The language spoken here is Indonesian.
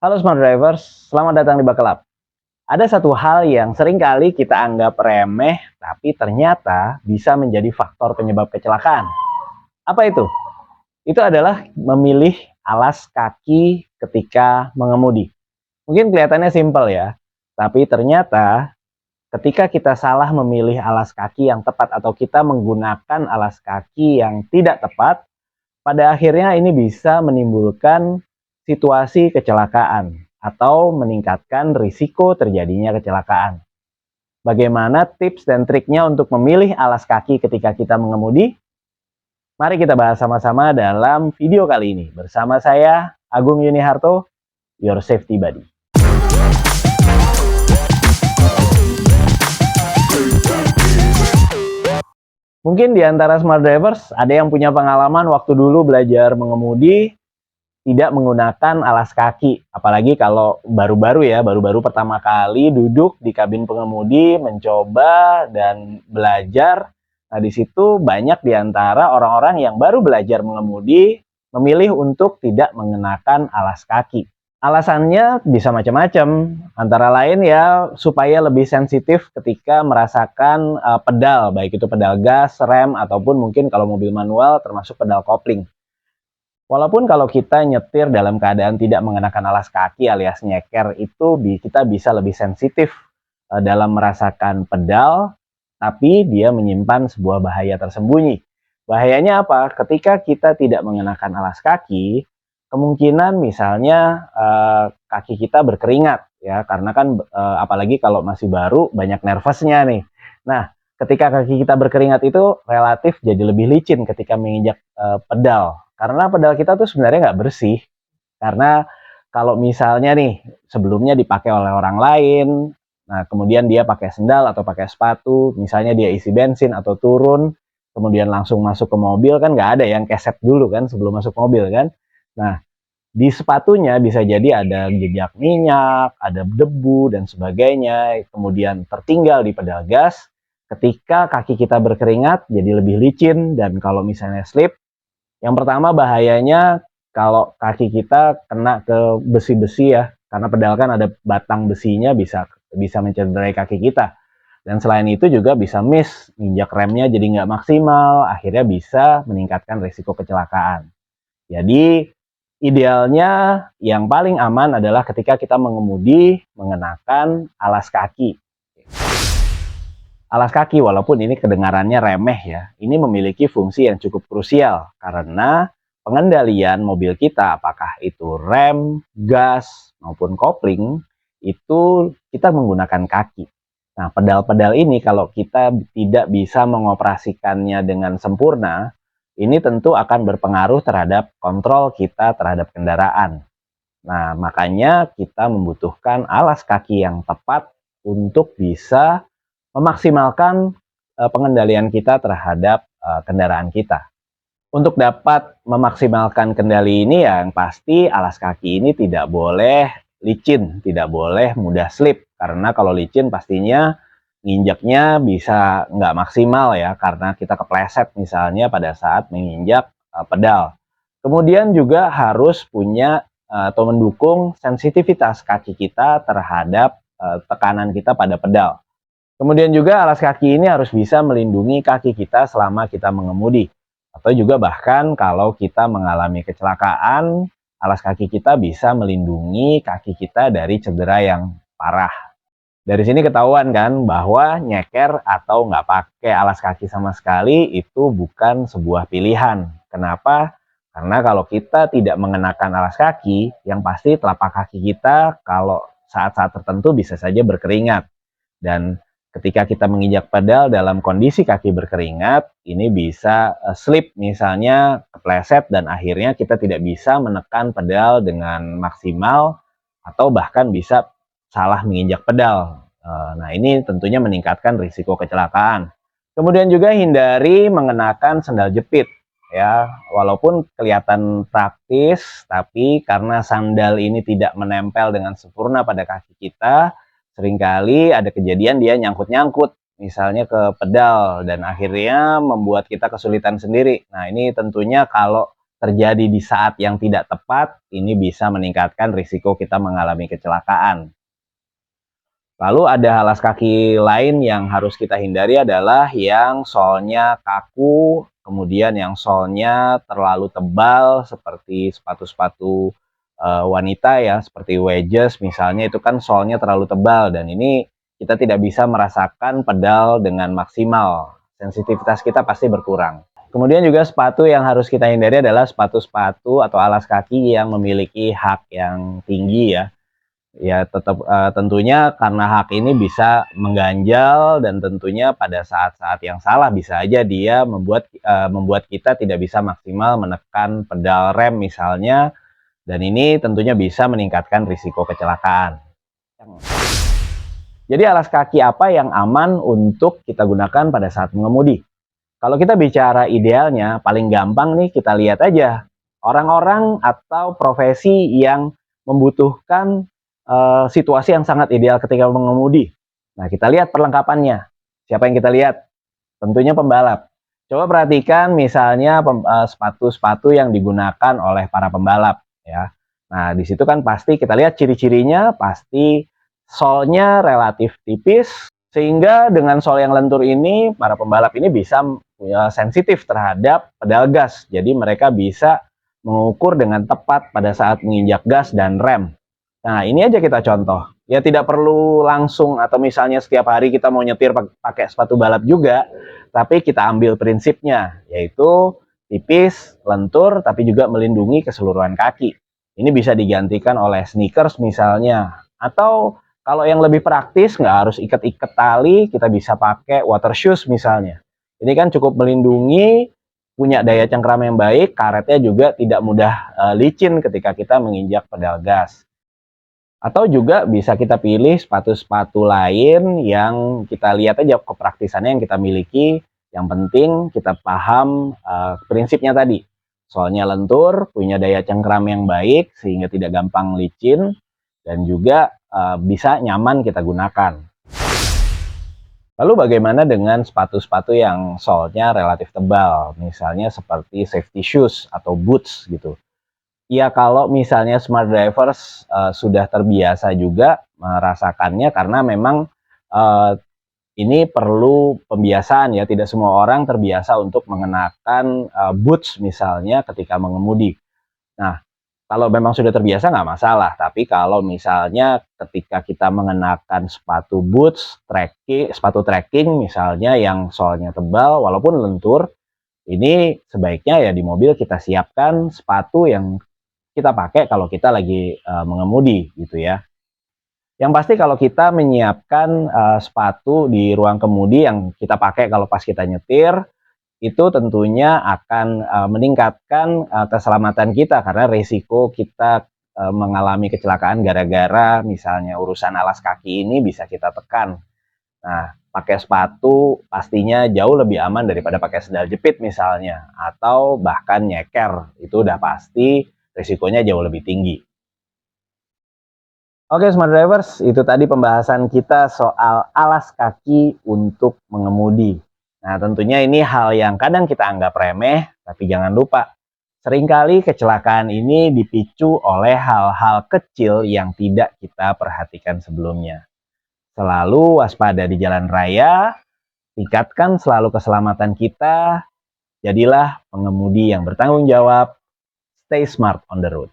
Halo Smart Drivers, selamat datang di Buckle Up. Ada satu hal yang sering kali kita anggap remeh, tapi ternyata bisa menjadi faktor penyebab kecelakaan. Apa itu? Itu adalah memilih alas kaki ketika mengemudi. Mungkin kelihatannya simpel ya, tapi ternyata ketika kita salah memilih alas kaki yang tepat atau kita menggunakan alas kaki yang tidak tepat, pada akhirnya ini bisa menimbulkan situasi kecelakaan atau meningkatkan risiko terjadinya kecelakaan. Bagaimana tips dan triknya untuk memilih alas kaki ketika kita mengemudi? Mari kita bahas sama-sama dalam video kali ini. Bersama saya, Agung Yuniharto, Your Safety Buddy. Mungkin di antara Smart Drivers ada yang punya pengalaman waktu dulu belajar mengemudi tidak menggunakan alas kaki, apalagi kalau baru-baru pertama kali duduk di kabin pengemudi mencoba dan belajar. Nah, di situ banyak di antara orang-orang yang baru belajar mengemudi memilih untuk tidak mengenakan alas kaki. Alasannya bisa macam-macam, antara lain ya supaya lebih sensitif ketika merasakan pedal, baik itu pedal gas, rem, ataupun mungkin kalau mobil manual termasuk pedal kopling. Walaupun kalau kita nyetir dalam keadaan tidak mengenakan alas kaki alias nyeker itu kita bisa lebih sensitif dalam merasakan pedal, tapi dia menyimpan sebuah bahaya tersembunyi. Bahayanya apa? Ketika kita tidak mengenakan alas kaki, kemungkinan misalnya kaki kita berkeringat ya, karena kan apalagi kalau masih baru banyak nervousnya nih. Nah, ketika kaki kita berkeringat itu relatif jadi lebih licin ketika menginjak pedal. Karena pedal kita tuh sebenarnya nggak bersih. Karena kalau misalnya nih sebelumnya dipakai oleh orang lain, nah kemudian dia pakai sendal atau pakai sepatu, misalnya dia isi bensin atau turun, kemudian langsung masuk ke mobil, kan nggak ada yang keset dulu kan sebelum masuk mobil kan. Nah, di sepatunya bisa jadi ada jejak minyak, ada debu dan sebagainya, kemudian tertinggal di pedal gas. Ketika kaki kita berkeringat jadi lebih licin, dan kalau misalnya slip, yang pertama bahayanya kalau kaki kita kena ke besi-besi ya, karena pedal kan ada batang besinya, bisa mencederai kaki kita. Dan selain itu juga bisa miss, injak remnya jadi nggak maksimal, akhirnya bisa meningkatkan risiko kecelakaan. Jadi idealnya yang paling aman adalah ketika kita mengemudi mengenakan alas kaki. Alas kaki, walaupun ini kedengarannya remeh ya, ini memiliki fungsi yang cukup krusial karena pengendalian mobil kita, apakah itu rem, gas, maupun kopling, itu kita menggunakan kaki. Nah, pedal-pedal ini kalau kita tidak bisa mengoperasikannya dengan sempurna, ini tentu akan berpengaruh terhadap kontrol kita terhadap kendaraan. Nah, makanya kita membutuhkan alas kaki yang tepat untuk bisa memaksimalkan pengendalian kita terhadap kendaraan kita. Untuk dapat memaksimalkan kendali ini, yang pasti alas kaki ini tidak boleh licin, tidak boleh mudah slip. Karena kalau licin pastinya nginjaknya bisa nggak maksimal ya, karena kita kepleset misalnya pada saat menginjak pedal. Kemudian juga harus punya atau mendukung sensitivitas kaki kita terhadap tekanan kita pada pedal. Kemudian juga alas kaki ini harus bisa melindungi kaki kita selama kita mengemudi. Atau juga bahkan kalau kita mengalami kecelakaan, alas kaki kita bisa melindungi kaki kita dari cedera yang parah. Dari sini ketahuan kan bahwa nyeker atau nggak pakai alas kaki sama sekali itu bukan sebuah pilihan. Kenapa? Karena kalau kita tidak mengenakan alas kaki, yang pasti telapak kaki kita kalau saat-saat tertentu bisa saja berkeringat. Dan ketika kita menginjak pedal dalam kondisi kaki berkeringat, ini bisa slip, misalnya kepleset, dan akhirnya kita tidak bisa menekan pedal dengan maksimal atau bahkan bisa salah menginjak pedal. Nah, ini tentunya meningkatkan risiko kecelakaan. Kemudian juga hindari mengenakan sandal jepit. Ya, walaupun kelihatan praktis, tapi karena sandal ini tidak menempel dengan sempurna pada kaki kita, seringkali ada kejadian dia nyangkut-nyangkut, misalnya ke pedal, dan akhirnya membuat kita kesulitan sendiri. Nah, ini tentunya kalau terjadi di saat yang tidak tepat, ini bisa meningkatkan risiko kita mengalami kecelakaan. Lalu ada alas kaki lain yang harus kita hindari adalah yang solnya kaku, kemudian yang solnya terlalu tebal seperti sepatu-sepatu wanita ya, seperti wedges misalnya, itu kan solnya terlalu tebal dan ini kita tidak bisa merasakan pedal dengan maksimal. Sensitivitas kita pasti berkurang. Kemudian juga sepatu yang harus kita hindari adalah sepatu-sepatu atau alas kaki yang memiliki hak yang tinggi ya. Ya tetap tentunya karena hak ini bisa mengganjal dan tentunya pada saat-saat yang salah bisa aja dia membuat kita tidak bisa maksimal menekan pedal rem misalnya, dan ini tentunya bisa meningkatkan risiko kecelakaan. Jadi alas kaki apa yang aman untuk kita gunakan pada saat mengemudi? Kalau kita bicara idealnya, paling gampang nih kita lihat aja orang-orang atau profesi yang membutuhkan situasi yang sangat ideal ketika mengemudi. Nah, kita lihat perlengkapannya. Siapa yang kita lihat? Tentunya pembalap. Coba perhatikan misalnya sepatu-sepatu yang digunakan oleh para pembalap ya. Nah, di situ kan pasti kita lihat ciri-cirinya, pasti solnya relatif tipis, sehingga dengan sol yang lentur ini para pembalap ini bisa sensitif terhadap pedal gas. Jadi mereka bisa mengukur dengan tepat pada saat menginjak gas dan rem. Nah, ini aja kita contoh. Ya tidak perlu langsung atau misalnya setiap hari kita mau nyetir pakai sepatu balap juga, tapi kita ambil prinsipnya, yaitu tipis, lentur, tapi juga melindungi keseluruhan kaki. Ini bisa digantikan oleh sneakers misalnya. Atau kalau yang lebih praktis, nggak harus ikat-ikat tali, kita bisa pakai water shoes misalnya. Ini kan cukup melindungi, punya daya cengkram yang baik, karetnya juga tidak mudah licin ketika kita menginjak pedal gas. Atau juga bisa kita pilih sepatu-sepatu lain yang kita lihat aja kepraktisannya yang kita miliki. Yang penting kita paham prinsipnya tadi. Soalnya lentur, punya daya cengkram yang baik sehingga tidak gampang licin, dan juga bisa nyaman kita gunakan. Lalu bagaimana dengan sepatu-sepatu yang solnya relatif tebal, misalnya seperti safety shoes atau boots gitu. Ya kalau misalnya smart drivers sudah terbiasa juga merasakannya karena memang ini perlu pembiasaan ya, tidak semua orang terbiasa untuk mengenakan boots misalnya ketika mengemudi. Nah, kalau memang sudah terbiasa nggak masalah, tapi kalau misalnya ketika kita mengenakan sepatu boots, sepatu trekking misalnya yang solnya tebal walaupun lentur, ini sebaiknya ya di mobil kita siapkan sepatu yang kita pakai kalau kita lagi mengemudi gitu ya. Yang pasti kalau kita menyiapkan sepatu di ruang kemudi yang kita pakai kalau pas kita nyetir, itu tentunya akan meningkatkan keselamatan kita karena resiko kita mengalami kecelakaan gara-gara misalnya urusan alas kaki ini bisa kita tekan. Nah, pakai sepatu pastinya jauh lebih aman daripada pakai sendal jepit misalnya, atau bahkan nyeker, itu udah pasti risikonya jauh lebih tinggi. Oke Smart Drivers, itu tadi pembahasan kita soal alas kaki untuk mengemudi. Nah tentunya ini hal yang kadang kita anggap remeh, tapi jangan lupa, seringkali kecelakaan ini dipicu oleh hal-hal kecil yang tidak kita perhatikan sebelumnya. Selalu waspada di jalan raya, tingkatkan selalu keselamatan kita, jadilah pengemudi yang bertanggung jawab, stay smart on the road.